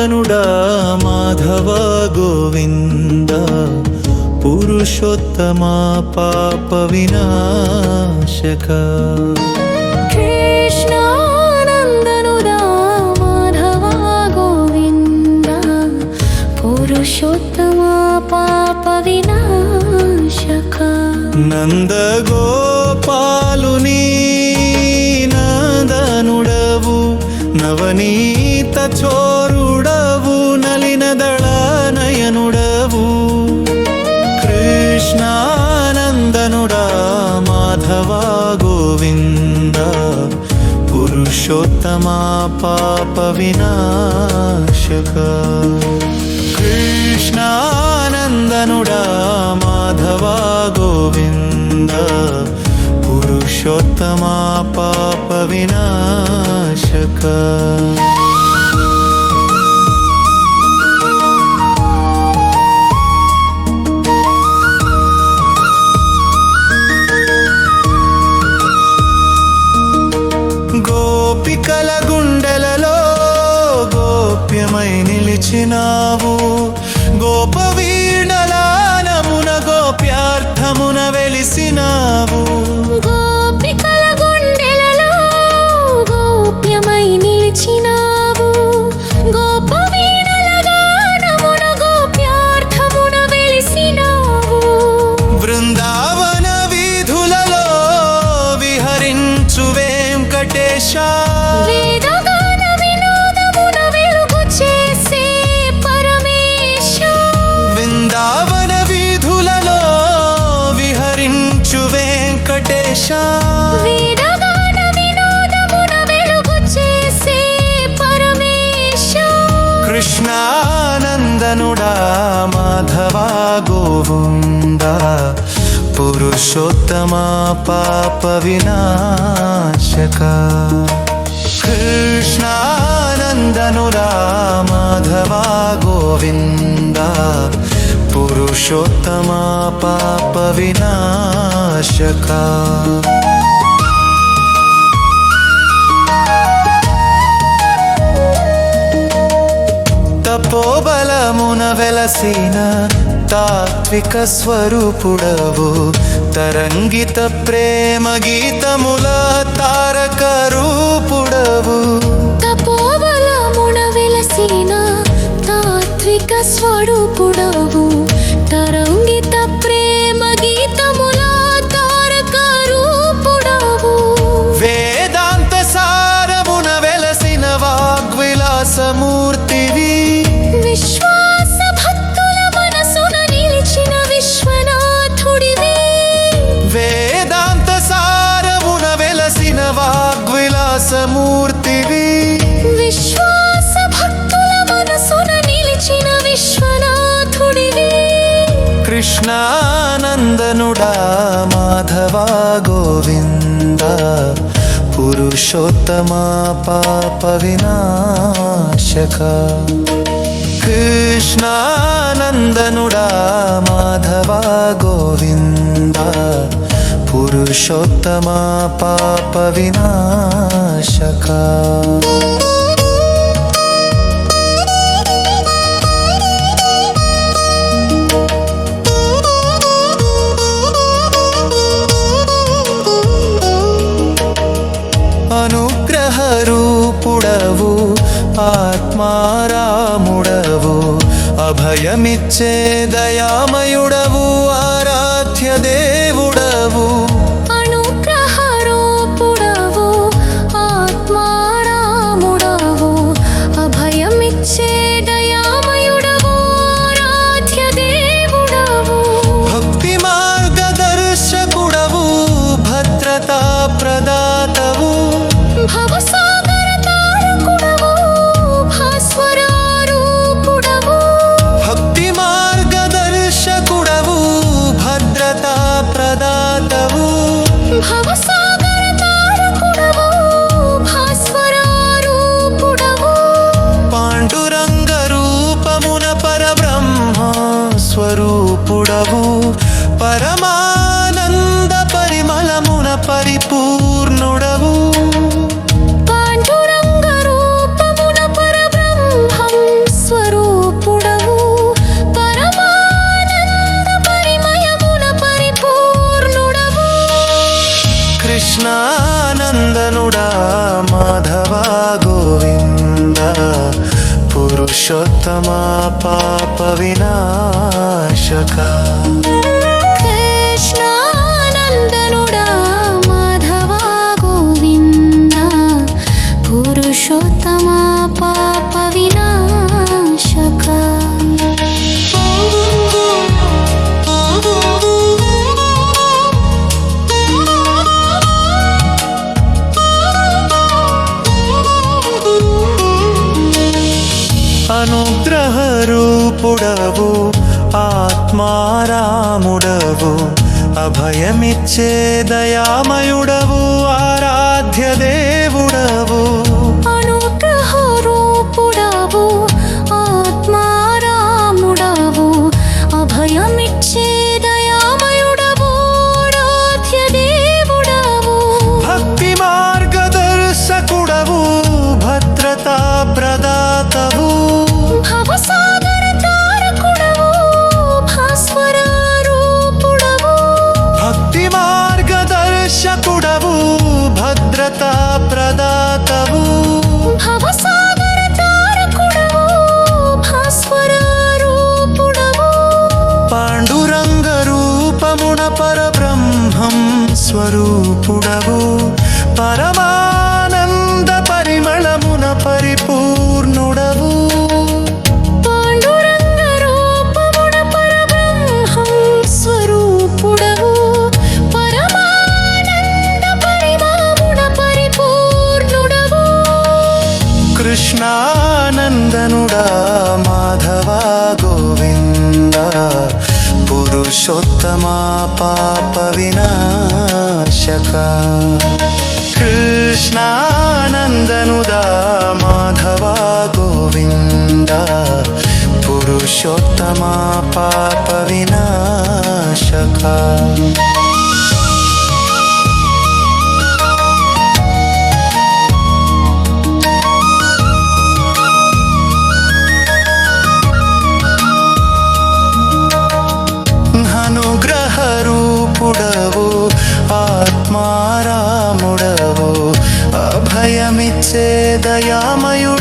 నందనుడా మాధవ గోవింద పురుషోత్తమా పాప వినాశక కృష్ణానందనుడా మాధవ గోవింద పురుషోత్తమా పాప వినాశక నందగోపాలుని నందనుడవు నవనీత చోరుడవు నలినదళ నయనుడవు కృష్ణానందనుడా మాధవ గోవింద పురుషోత్తమా పాప వినాశక కృష్ణానందనుడా మాధవ గోవింద పురుషోత్తమా పాప వినాశక గోపికల గుండెలలో గోప్యమై నిలిచినావు గోపవీణలానమున గోప్యార్థమున వెలిసినావు గోపికల గుండెలలో గోప్యమై నిలిచినావు గోపవీణల గానమున గోప్యార్థమున వెలిసినావు బృందావన వీధులలో విహరించు వెంకటేశ వేదగాన వినోదమున వెలుగు చేసే పరమేశ బృందావన వీధులలో విహరించు వెంకటేశ వేదగాన వినోదమున వెలుగు చేసే పరమేశ కృష్ణానందనుడా మాధవ గోవింద పురుషోత్తమా పాప వినాశక కృష్ణానందనుడా మాధవ గోవింద పురుషోత్తమా పాప వినాశక తపోబలమున వెలసిన తాత్విక స్వరూపుడవు తరంగిత ప్రేమ గీతముల తారక రూపుడవు తపోబలమున వెలసిన తాత్విక స్వరూపుడవు తరంగిత ప్రేమ గీతముల తారక రూపుడవు వేదాంత సారమున వెలసిన వాగ్విలాసమూర్తివి విశ్వాస భక్తుల మనసున నిలిచిన విశ్వనాథుడివి వేదాంత సారమున వెలసిన వాగ్విలాసమూర్తివి విశ్వాస భక్తుల మనసున నిలిచిన విశ్వనాథుడివి కృష్ణానందనుడా మాధవ గోవింద పురుషోత్తమా పాప వినాశక కృష్ణానందనుడా మాధవ గోవింద పురుషోత్తమా పాప వినాశక అనుగ్రహ రూపుడవు ఆత్మారాముడవు అభయమిచ్చే దయామయుడవు ఆరాధ్య దేవుడవు అనుగ్రహ రూపుడవు ఆత్మారాముడవు అభయమిచ్చే దయామయుడవు ఆరాధ్య దేవుడవు భక్తి మార్గదర్శకుడవు భద్రతా ప్రదాతవు భవసాగర తారకుడవు భాస్వరారూపుడవు భక్తి మార్గదర్శకుడవు భద్రతా ప్రదాతవు భవసాగర తారకుడవు భాస్వరారూపుడవు పాండురంగ రూపమున పరబ్రహ్మ స్వరూపుడవు పరమానంద పరిమళమున పరిపూర్ణుడవు పాండురంగ రూపమున పరబ్రహ్మం స్వరూపుడవు పరమానంద పరిమయమున పరిపూర్ణుడవు కృష్ణానందనుడా మాధవా గోవింద పురుషోత్తమా పాప వినాశక కృష్ణానందనుడా మాధవా గోవింద పురుషోత్తమా పాప వినాశక అనుగ్రహ రూపుడవు ఆత్మారాముడవు అభయమిచ్చే దయామయుడవు ఆరాధ్య దేవుడవు అనుగ్రహ రూపుడవు ఆత్మారాముడవు అభయమిచ్చే దయామయుడవు ఆరాధ్య దేవుడవు భక్తి మార్గదర్శకుడవు భద్రతా ప్రదాతవు భవసాగర తారకుడవు భాస్వర రూపుడవు భక్తి మార్గదర్శకుడవు భద్రతా ప్రదాతవు భవసాగర తారకుడవు భాస్వర రూపుడవు పాండురంగ రూపమున పరబ్రహ్మం స్వరూపుడవు పరమానంద పరిమళమున పరిపూర్ణుడవు పాండురంగ రూపమున పరబ్రహ్మం స్వరూపుడవు పరమానంద పరిమళమున పరిపూర్ణుడవు కృష్ణానందనుడా మాధవా గోవింద పురుషోత్తమా పాప వినాశక కృష్ణానందనుదా మాధవా గోవింద పురుషోత్తమా పాప వినాశక అనుగ్రహ రూపుడవు ఆత్మారాముడవు అభయమిచ్చే దయామయు